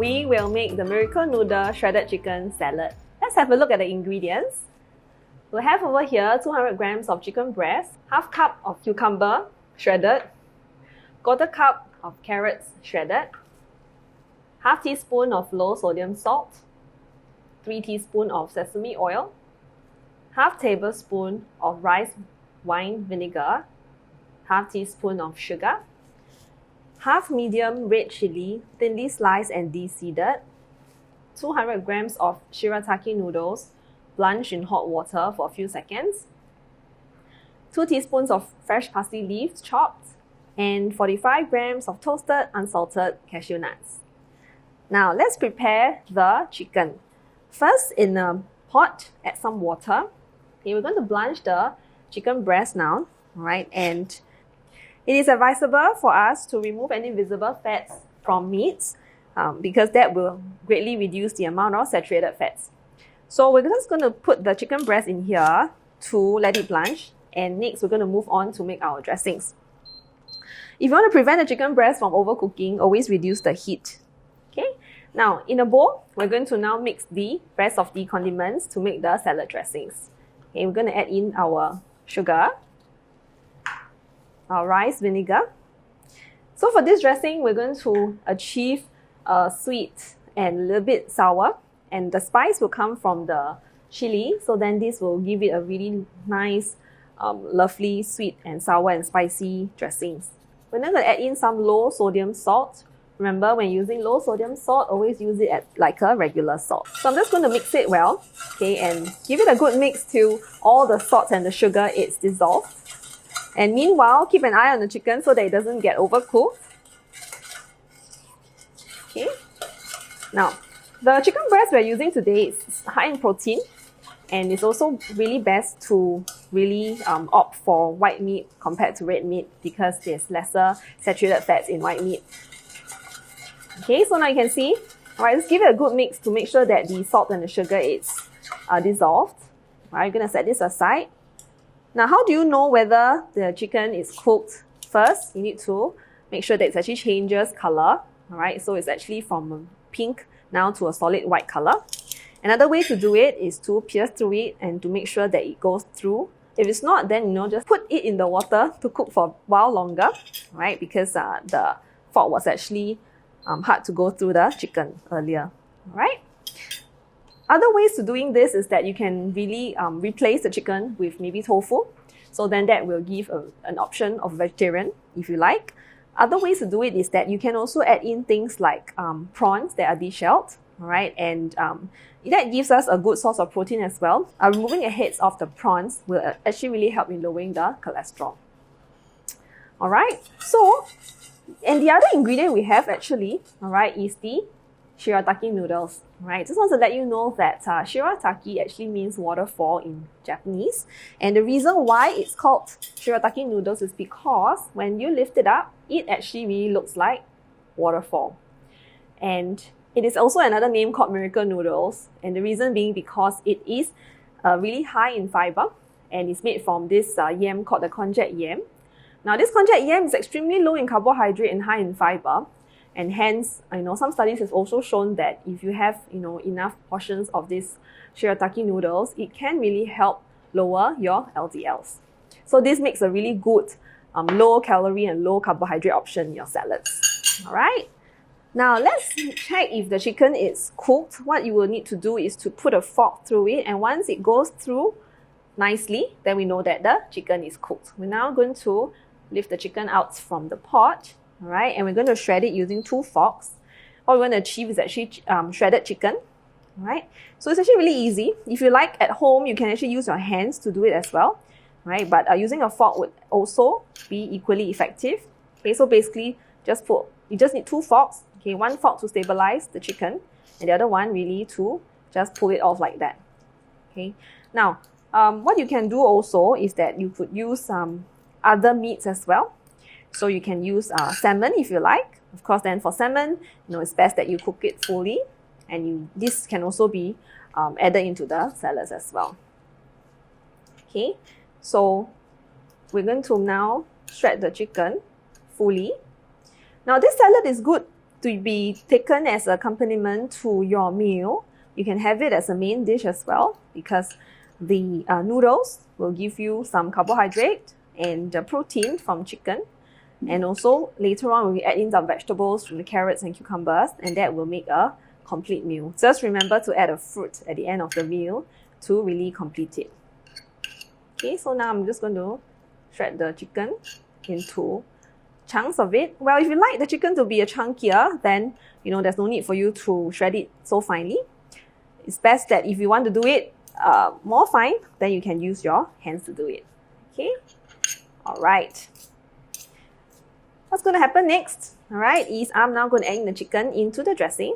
we will make the miracle noodle shredded chicken salad. Let's have a look at the ingredients. We'll have over here 200 grams of chicken breast, half cup of cucumber shredded, quarter cup of carrots shredded, half teaspoon of low sodium salt, 3 teaspoons of sesame oil, half tablespoon of rice wine vinegar, half teaspoon of sugar, half medium red chilli, thinly sliced and de-seeded, 200 grams of Shirataki noodles, blanched in hot water for a few seconds, 2 teaspoons of fresh parsley leaves chopped, and 45 grams of toasted unsalted cashew nuts. Now let's prepare the chicken. First, in a pot, add some water. Okay, we're going to blanch the chicken breast now, right? And it is advisable for us to remove any visible fats from meats because that will greatly reduce the amount of saturated fats. So we're just going to put the chicken breast in here to let it blanch, and next we're going to move on to make our dressings. If you want to prevent the chicken breast from overcooking, always reduce the heat. Okay, now in a bowl, we're going to now mix the rest of the condiments to make the salad dressings. Okay, we're going to add in our sugar, our rice vinegar. So for this dressing, we're going to achieve sweet and a little bit sour, and the spice will come from the chili, so then this will give it a really nice, lovely sweet and sour and spicy dressings. We're then going to add in some low sodium salt. Remember, when using low sodium salt, always use it like a regular salt. So I'm just going to mix it well, okay, and give it a good mix till all the salt and the sugar is dissolved. And meanwhile, keep an eye on the chicken so that it doesn't get overcooked. Okay. Now, the chicken breast we're using today is high in protein, and it's also really best to really opt for white meat compared to red meat because there's lesser saturated fats in white meat. Okay, so now you can see, alright, let's give it a good mix to make sure that the salt and the sugar is dissolved. Alright, I'm going to set this aside. Now, how do you know whether the chicken is cooked? First, you need to make sure that it actually changes color. Alright, so it's actually from pink now to a solid white color. Another way to do it is to pierce through it and to make sure that it goes through. If it's not, then just put it in the water to cook for a while longer, right? Because the fork was actually hard to go through the chicken earlier, right? Other ways to doing this is that you can really replace the chicken with maybe tofu. So then that will give an option of vegetarian if you like. Other ways to do it is that you can also add in things like prawns that are deshelled, right? And that gives us a good source of protein as well. Removing the heads of the prawns will actually really help in lowering the cholesterol. Alright, so, and the other ingredient we have actually, alright, is the Shirataki noodles. Right, just want to let you know that Shirataki actually means waterfall in Japanese. And the reason why it's called Shirataki noodles is because when you lift it up, it actually really looks like waterfall. And it is also another name called miracle noodles. And the reason being because it is really high in fiber and it's made from this yam called the konjac yam. Now this konjac yam is extremely low in carbohydrate and high in fiber. And hence, some studies have also shown that if you have, enough portions of this Shirataki noodles, it can really help lower your LDLs. So this makes a really good low calorie and low carbohydrate option in your salads. All right. Now let's check if the chicken is cooked. What you will need to do is to put a fork through it, and once it goes through nicely, then we know that the chicken is cooked. We're now going to lift the chicken out from the pot. All right, and we're going to shred it using 2 forks. What we want to achieve is actually shredded chicken. All right, so it's actually really easy. If you like at home, you can actually use your hands to do it as well. Right, but using a fork would also be equally effective. Okay, so basically, you just need 2 forks. Okay, 1 fork to stabilize the chicken, and the other one really to just pull it off like that. Okay, now what you can do also is that you could use other meats as well. So you can use salmon if you like. Of course, then for salmon, it's best that you cook it fully, and this can also be added into the salads as well. Okay, so we're going to now shred the chicken fully. Now this salad is good to be taken as a accompaniment to your meal. You can have it as a main dish as well, because the noodles will give you some carbohydrate and protein from chicken. And also later on we add in some vegetables from the carrots and cucumbers, and that will make a complete meal. Just remember to add a fruit at the end of the meal to really complete it. Okay, so now I'm just going to shred the chicken into chunks of it. Well, if you like the chicken to be a chunkier, then there's no need for you to shred it so finely. It's best that if you want to do it more fine, then you can use your hands to do it. Okay, all right. What's going to happen next, all right, is I'm now going to add in the chicken into the dressing.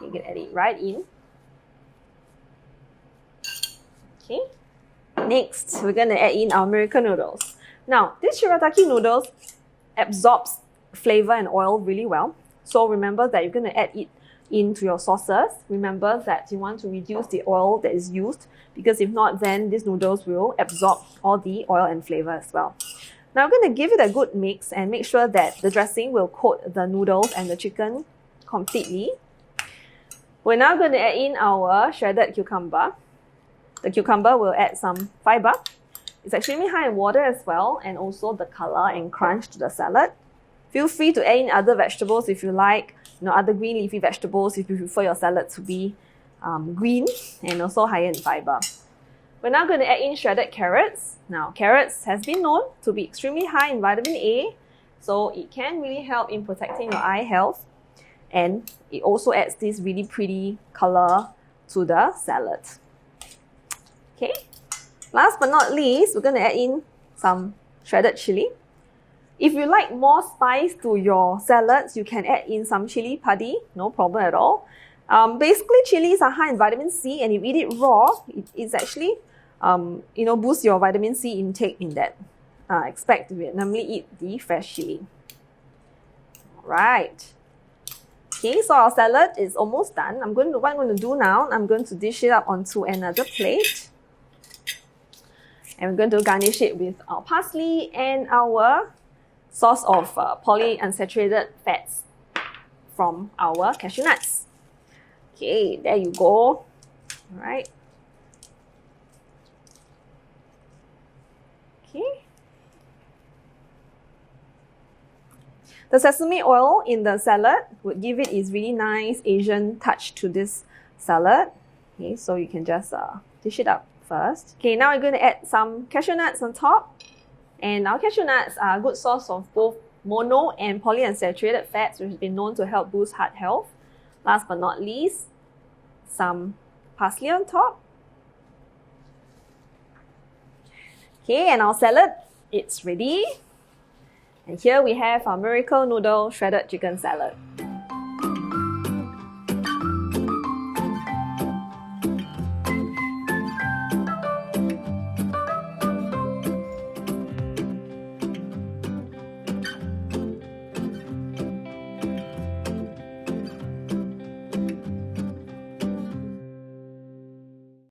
You can add it right in. Okay. Next, we're going to add in our miracle noodles. Now, this shirataki noodles absorbs flavor and oil really well. So remember that you're going to add it into your sauces. Remember that you want to reduce the oil that is used, because if not, then these noodles will absorb all the oil and flavor as well. Now I'm going to give it a good mix and make sure that the dressing will coat the noodles and the chicken completely. We're now going to add in our shredded cucumber. The cucumber will add some fiber. It's extremely high in water as well, and also the color and crunch to the salad. Feel free to add in other vegetables if you like, other green leafy vegetables if you prefer your salad to be green and also higher in fiber. We're now going to add in shredded carrots. Now, carrots has been known to be extremely high in vitamin A, so it can really help in protecting your eye health, and it also adds this really pretty color to the salad. Okay, last but not least, we're going to add in some shredded chilli. If you like more spice to your salads, you can add in some chilli padi, no problem at all. Basically, chilies are high in vitamin C, and if you eat it raw, it's actually, boost your vitamin C intake in that. Expect to Vietnamese eat the fresh chili. Alright. Okay, so our salad is almost done. What I'm going to do now, I'm going to dish it up onto another plate. And we're going to garnish it with our parsley and our source of polyunsaturated fats from our cashew nuts. Okay, there you go. All right. Okay. The sesame oil in the salad would give it this really nice Asian touch to this salad. Okay, so you can just dish it up first. Okay, now we're going to add some cashew nuts on top. And our cashew nuts are a good source of both mono and polyunsaturated fats, which has been known to help boost heart health. Last but not least, some parsley on top. Okay, and our salad, it's ready. And here we have our miracle noodle shredded chicken salad.